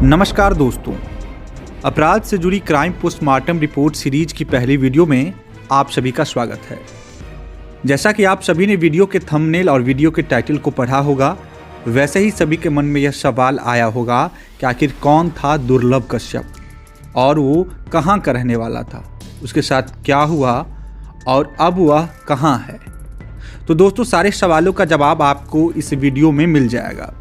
नमस्कार दोस्तों, अपराध से जुड़ी क्राइम पोस्टमार्टम रिपोर्ट सीरीज की पहली वीडियो में आप सभी का स्वागत है। जैसा कि आप सभी ने वीडियो के थंबनेल और वीडियो के टाइटल को पढ़ा होगा, वैसे ही सभी के मन में यह सवाल आया होगा कि आखिर कौन था दुर्लभ कश्यप और वो कहाँ का रहने वाला था, उसके साथ क्या हुआ और अब वह कहाँ है। तो दोस्तों, सारे सवालों का जवाब आपको इस वीडियो में मिल जाएगा।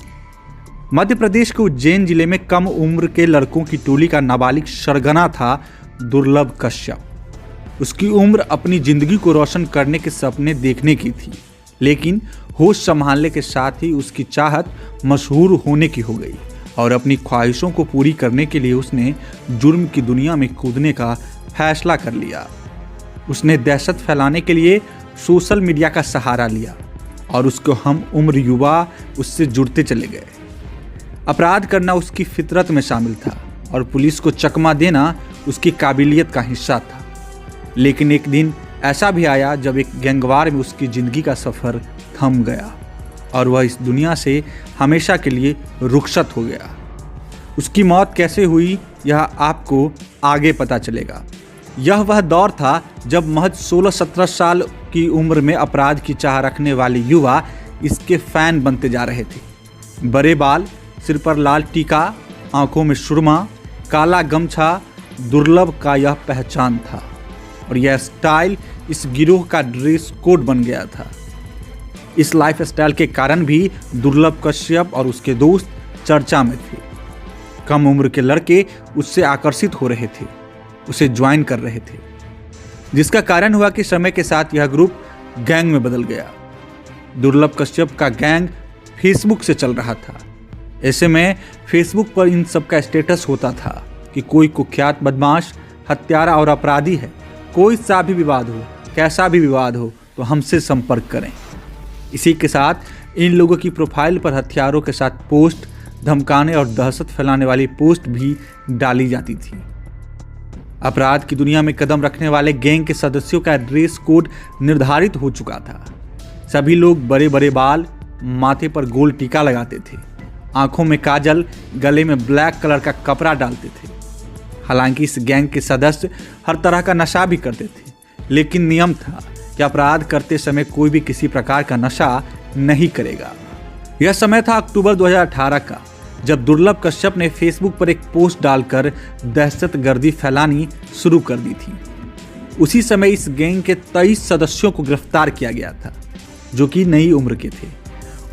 मध्य प्रदेश के उज्जैन जिले में कम उम्र के लड़कों की टोली का नाबालिग सरगना था दुर्लभ कश्यप। उसकी उम्र अपनी जिंदगी को रोशन करने के सपने देखने की थी, लेकिन होश संभालने के साथ ही उसकी चाहत मशहूर होने की हो गई और अपनी ख्वाहिशों को पूरी करने के लिए उसने जुर्म की दुनिया में कूदने का फैसला कर लिया। उसने दहशत फैलाने के लिए सोशल मीडिया का सहारा लिया और उसको हम उम्र युवा उससे जुड़ते चले गए। अपराध करना उसकी फितरत में शामिल था और पुलिस को चकमा देना उसकी काबिलियत का हिस्सा था। लेकिन एक दिन ऐसा भी आया जब एक गैंगवार में उसकी ज़िंदगी का सफ़र थम गया और वह इस दुनिया से हमेशा के लिए रुखसत हो गया। उसकी मौत कैसे हुई यह आपको आगे पता चलेगा। यह वह दौर था जब महज 16-17 साल की उम्र में अपराध की चाह रखने वाले युवा इसके फ़ैन बनते जा रहे थे। बड़े बाल, सिर पर लाल टीका, आंखों में सुरमा, काला गमछा दुर्लभ का यह पहचान था और यह स्टाइल इस गिरोह का ड्रेस कोड बन गया था। इस लाइफ स्टाइल के कारण भी दुर्लभ कश्यप और उसके दोस्त चर्चा में थे। कम उम्र के लड़के उससे आकर्षित हो रहे थे, उसे ज्वाइन कर रहे थे, जिसका कारण हुआ कि समय के साथ यह ग्रुप गैंग में बदल गया। दुर्लभ कश्यप का गैंग फेसबुक से चल रहा था। ऐसे में फेसबुक पर इन सब का स्टेटस होता था कि कोई कुख्यात बदमाश, हत्यारा और अपराधी है। कोई सा भी विवाद हो, कैसा भी विवाद हो, तो हमसे संपर्क करें। इसी के साथ इन लोगों की प्रोफाइल पर हथियारों के साथ पोस्ट, धमकाने और दहशत फैलाने वाली पोस्ट भी डाली जाती थी। अपराध की दुनिया में कदम रखने वाले गैंग के सदस्यों का ड्रेस कोड निर्धारित हो चुका था। सभी लोग बड़े बड़े बाल, माथे पर गोल टीका लगाते थे, आंखों में काजल, गले में ब्लैक कलर का कपड़ा डालते थे। हालांकि इस गैंग के सदस्य हर तरह का नशा भी करते थे, लेकिन नियम था कि अपराध करते समय कोई भी किसी प्रकार का नशा नहीं करेगा। यह समय था अक्टूबर 2018 का, जब दुर्लभ कश्यप ने फेसबुक पर एक पोस्ट डालकर दहशतगर्दी फैलानी शुरू कर दी थी। उसी समय इस गैंग के 23 सदस्यों को गिरफ्तार किया गया था, जो कि नई उम्र के थे।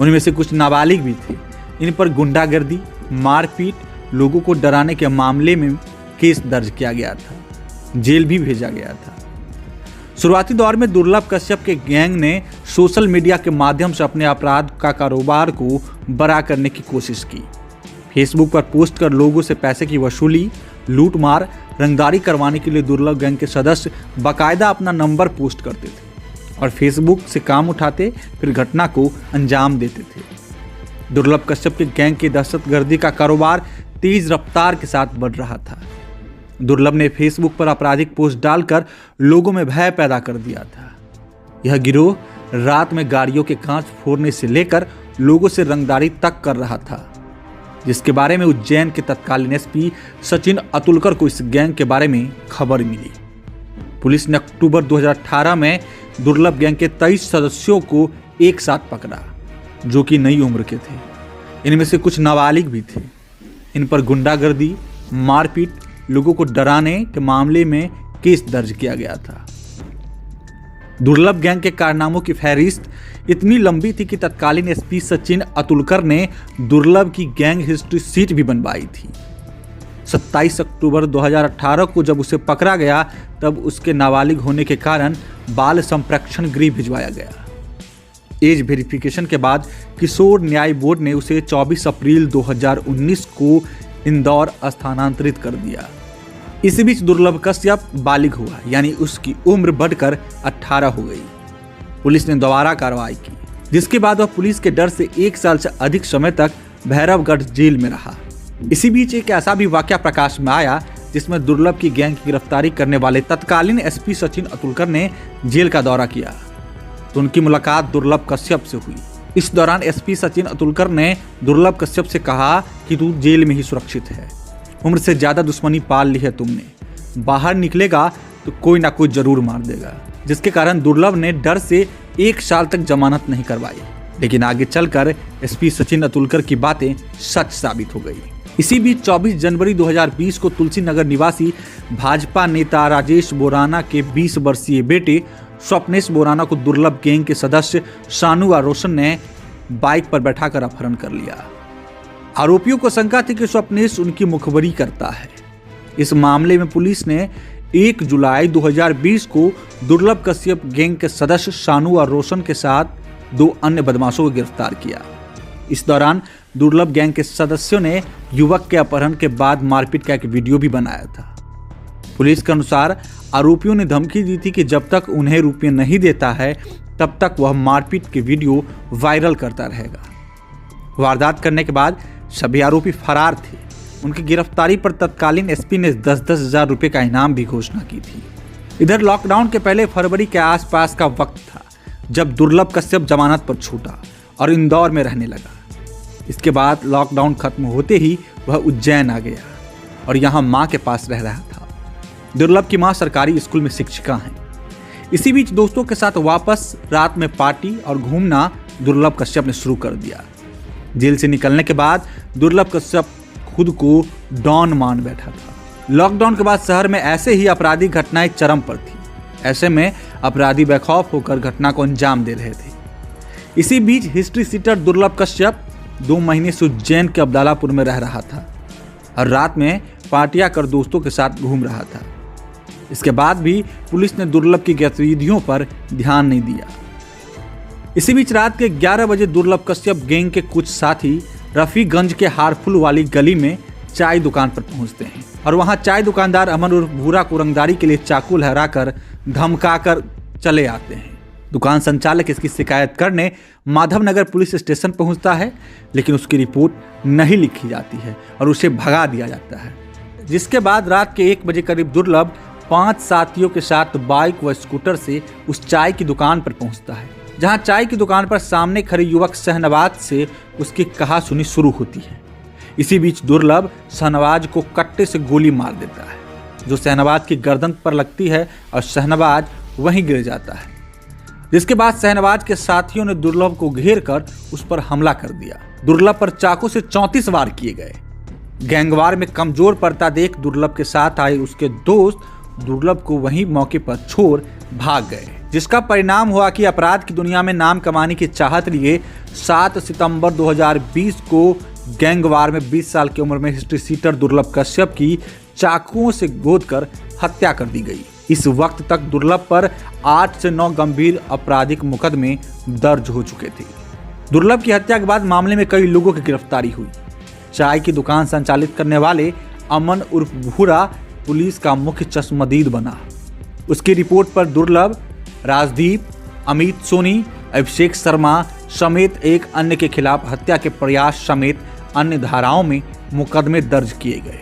उनमें से कुछ नाबालिग भी थे। इन पर गुंडागर्दी, मारपीट, लोगों को डराने के मामले में केस दर्ज किया गया था, जेल भी भेजा गया था। शुरुआती दौर में दुर्लभ कश्यप के गैंग ने सोशल मीडिया के माध्यम से अपने अपराध का कारोबार को बड़ा करने की कोशिश की। फेसबुक पर पोस्ट कर लोगों से पैसे की वसूली, लूटमार, रंगदारी करवाने के लिए दुर्लभ गैंग के सदस्य बाकायदा अपना नंबर पोस्ट करते थे और फेसबुक से काम उठाते, फिर घटना को अंजाम देते थे। दुर्लभ कश्यप के गैंग की दहशतगर्दी का कारोबार तेज रफ्तार के साथ बढ़ रहा था। दुर्लभ ने फेसबुक पर आपराधिक पोस्ट डालकर लोगों में भय पैदा कर दिया था। यह गिरोह रात में गाड़ियों के कांच फोड़ने से लेकर लोगों से रंगदारी तक कर रहा था, जिसके बारे में उज्जैन के तत्कालीन एसपी सचिन अतुलकर को इस गैंग के बारे में खबर मिली। पुलिस ने अक्टूबर 2018 में दुर्लभ गैंग के 23 सदस्यों को एक साथ पकड़ा, जो कि नई उम्र के थे। इनमें से कुछ नाबालिग भी थे। इन पर गुंडागर्दी, मारपीट, लोगों को डराने के मामले में केस दर्ज किया गया था। दुर्लभ गैंग के कारनामों की फहरिस्त इतनी लंबी थी कि तत्कालीन एसपी सचिन अतुलकर ने दुर्लभ की गैंग हिस्ट्री शीट भी बनवाई थी। 27 अक्टूबर 2018 को जब उसे पकड़ा गया, तब उसके नाबालिग होने के कारण बाल संप्रेक्षण गृह भिजवाया गया। एज वेरिफिकेशन के बाद किशोर न्याय बोर्ड ने उसे 24 अप्रैल 2019 को इंदौर स्थानांतरित कर दिया। इसी बीच दुर्लभ कश्यप बालिग हुआ, यानी उसकी उम्र बढ़कर 18 हो गई। पुलिस ने दोबारा कार्रवाई की, जिसके बाद वह पुलिस के डर से 1 साल से अधिक समय तक भैरवगढ़ जेल में रहा। इसी बीच एक ऐसा भी वाकया प्रकाश में आया जिसमें दुर्लभ की गैंग की गिरफ्तारी करने वाले तत्कालीन एसपी सचिन अतुलकर ने जेल का दौरा किया, तो उनकी मुलाकात दुर्लभ कश्यप से हुई। इस दौरान एसपी सचिन अतुलकर ने दुर्लभ कश्यप से कहा कि तू जेल में ही सुरक्षित है, उम्र से ज्यादा दुश्मनी पाल ली है तुमने, बाहर निकलेगा तो कोई ना कोई जरूर मार देगा। जिसके कारण दुर्लभ ने डर से 1 साल तक जमानत नहीं करवाई। लेकिन आगे चलकर एसपी सचिन अतुलकर की बातें सच साबित हो गई। इसी बीच 24 जनवरी 2020 को तुलसी नगर निवासी भाजपा नेता राजेश बोराना के 20 वर्षीय बेटे स्वप्नेश बोराना को दुर्लभ गैंग के सदस्य शानू और रोशन ने बाइक पर बैठाकर अपहरण कर लिया। आरोपियों को शंका थी कि स्वप्नेश उनकी मुखबरी करता है। इस मामले में पुलिस ने 1 जुलाई 2020 को दुर्लभ कश्यप गैंग के सदस्य शानू और रोशन के साथ 2 अन्य बदमाशों को गिरफ्तार किया। इस दौरान दुर्लभ गैंग के सदस्यों ने युवक के अपहरण के बाद मारपीट का एक वीडियो भी बनाया था। पुलिस के अनुसार आरोपियों ने धमकी दी थी कि जब तक उन्हें रुपये नहीं देता है तब तक वह मारपीट के वीडियो वायरल करता रहेगा। वारदात करने के बाद सभी आरोपी फरार थे। उनकी गिरफ्तारी पर तत्कालीन एसपी ने 10-10 हजार रुपये का इनाम भी घोषणा की थी। इधर लॉकडाउन के पहले फरवरी के आसपास का वक्त था जब दुर्लभ कश्यप जमानत पर छूटा और इंदौर में रहने लगा। इसके बाद लॉकडाउन खत्म होते ही वह उज्जैन आ गया और यहाँ माँ के पास रह रहा था। दुर्लभ की माँ सरकारी स्कूल में शिक्षिका हैं। इसी बीच दोस्तों के साथ वापस रात में पार्टी और घूमना दुर्लभ कश्यप ने शुरू कर दिया। जेल से निकलने के बाद दुर्लभ कश्यप खुद को डॉन मान बैठा था। लॉकडाउन के बाद शहर में ऐसे ही आपराधिक घटनाएं चरम पर थी। ऐसे में अपराधी बेखौफ होकर घटना को अंजाम दे रहे थे। इसी बीच हिस्ट्री सीटर दुर्लभ कश्यप 2 महीने से उज्जैन के अब्दालापुर में रह रहा था और रात में पार्टियां कर दोस्तों के साथ घूम रहा था। इसके बाद भी पुलिस ने दुर्लभ की गतिविधियों पर ध्यान नहीं दिया। इसी बीच रात के 11 बजे दुर्लभ कश्यप गैंग के कुछ साथी रफीगंज के हारफुल वाली गली में चाय दुकान पर पहुंचते हैं और वहां चाय दुकानदार अमन उर्फ भूरा को रंगदारी के लिए चाकू लहराकर धमकाकर चले आते हैं। दुकान संचालक इसकी शिकायत करने माधवनगर पुलिस स्टेशन पहुंचता है, लेकिन उसकी रिपोर्ट नहीं लिखी जाती है और उसे भगा दिया जाता है। जिसके बाद रात के 1 बजे करीब दुर्लभ 5 साथियों के साथ बाइक व स्कूटर से उस चाय की दुकान पर पहुंचता है, जहां चाय की दुकान पर सामने खड़े युवक शहनवाज से उसकी कहासुनी शुरू होती है। इसी बीच दुर्लभ शहनवाज को कट्टे से गोली मार देता है, जो शहनवाज की गर्दन पर लगती है और शहनवाज वहीं गिर जाता है। जिसके बाद शहनवाज के साथियों ने दुर्लभ को घेर कर उस पर हमला कर दिया। दुर्लभ पर चाकू से 34 वार किए गए। गैंगवार में कमजोर पड़ता देख दुर्लभ के साथ आए उसके दोस्त दुर्लभ को वहीं मौके पर छोड़ भाग गए, जिसका परिणाम हुआ कि अपराध की दुनिया में नाम कमाने की चाहत लिए 7 सितंबर 2020 को गैंगवार में 20 साल की उम्र में हिस्ट्री सीटर दुर्लभ कश्यप की चाकुओं से गोदकर हत्या कर दी गई। इस वक्त तक दुर्लभ पर 8 से 9 गंभीर आपराधिक मुकदमे दर्ज हो चुके थे। दुर्लभ की हत्या के बाद मामले में कई लोगों की गिरफ्तारी हुई। चाय की दुकान संचालित करने वाले अमन उर्फ भूरा पुलिस का मुख्य चश्मदीद बना। उसकी रिपोर्ट पर दुर्लभ, राजदीप, अमित सोनी, अभिषेक शर्मा समेत एक अन्य के खिलाफ हत्या के प्रयास समेत अन्य धाराओं में मुकदमे दर्ज किए गए।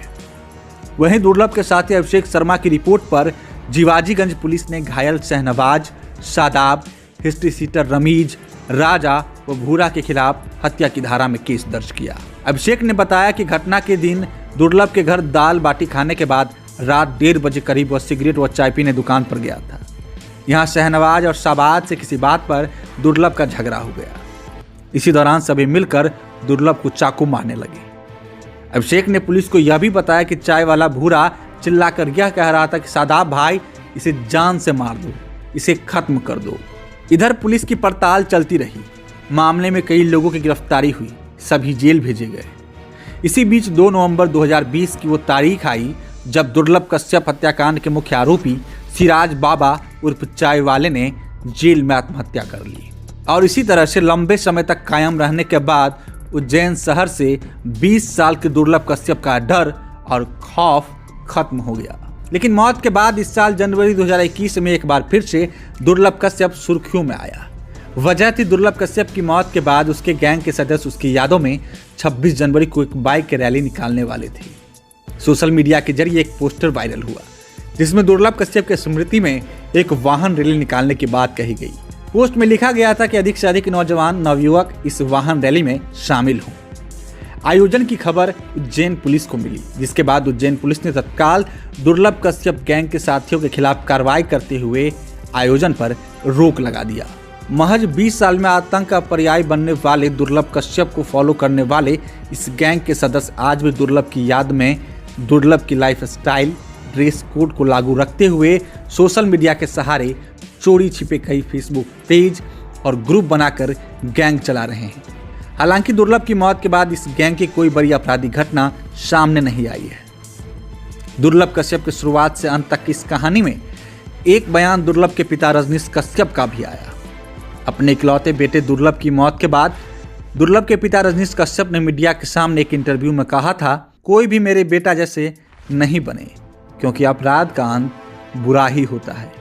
वहीं दुर्लभ के साथी अभिषेक शर्मा की रिपोर्ट पर जीवाजीगंज पुलिस ने घायल शहनवाज, शादाब, हिस्ट्री सीटर रमीज, राजा व भूरा के खिलाफ हत्या की धारा में केस दर्ज किया। अभिषेक ने बताया कि घटना के दिन दुर्लभ के घर दाल बाटी खाने के बाद रात 1:30 बजे करीब वह सिगरेट व चाय पीने दुकान पर गया था। यहाँ शहनवाज और शाबाज से किसी बात पर दुर्लभ का झगड़ा हो गया। इसी दौरान सभी मिलकर दुर्लभ को चाकू मारने लगे। अभिषेक ने पुलिस को यह भी बताया कि चाय वाला भूरा चिल्लाकर यह कह रहा था कि शादाब भाई, इसे जान से मार दो, इसे खत्म कर दो। इधर पुलिस की पड़ताल चलती रही। मामले में कई लोगों की गिरफ्तारी हुई, सभी जेल भेजे गए। इसी बीच 2 नवंबर 2020 की वो तारीख आई जब दुर्लभ कश्यप हत्याकांड के मुख्य आरोपी सिराज बाबा उर्फ चाय वाले ने जेल में आत्महत्या कर ली। और इसी तरह से लंबे समय तक कायम रहने के बाद उज्जैन शहर से 20 साल के दुर्लभ कश्यप का डर और खौफ खत्म हो गया। लेकिन मौत के बाद इस साल जनवरी 2021 में एक बार फिर से दुर्लभ कश्यप सुर्खियों में आया। वजह थी दुर्लभ कश्यप की मौत के बाद उसके गैंग के सदस्य उसकी यादों में 26 जनवरी को एक बाइक रैली निकालने वाले थे। सोशल मीडिया के जरिए एक पोस्टर वायरल हुआ जिसमें दुर्लभ कश्यप के स्मृति में एक वाहन रैली निकालने की बात कही गई। पोस्ट में लिखा गया था कि अधिक से अधिक नौजवान नवयुवक इस वाहन रैली में शामिल हों। आयोजन की खबर उज्जैन पुलिस को मिली, जिसके बाद उज्जैन पुलिस ने तत्काल दुर्लभ कश्यप गैंग के साथियों के खिलाफ कार्रवाई करते हुए आयोजन पर रोक लगा दिया। महज 20 साल में आतंक का पर्याय बनने वाले दुर्लभ कश्यप को फॉलो करने वाले इस गैंग के सदस्य आज भी दुर्लभ की याद में दुर्लभ की लाइफ स्टाइल, ड्रेस कोड को लागू रखते हुए सोशल मीडिया के सहारे चोरी छिपे कई फेसबुक पेज और ग्रुप बनाकर गैंग चला रहे हैं। हालांकि दुर्लभ की मौत के बाद इस गैंग की कोई बड़ी आपराधिक घटना सामने नहीं आई है। दुर्लभ कश्यप की शुरुआत से अंत तक की इस कहानी में एक बयान दुर्लभ के पिता रजनीश कश्यप का भी आया। अपने इकलौते बेटे दुर्लभ की मौत के बाद दुर्लभ के पिता रजनीश कश्यप ने मीडिया के सामने एक इंटरव्यू में कहा था, कोई भी मेरे बेटा जैसे नहीं बने, क्योंकि अपराध का अंत बुरा ही होता है।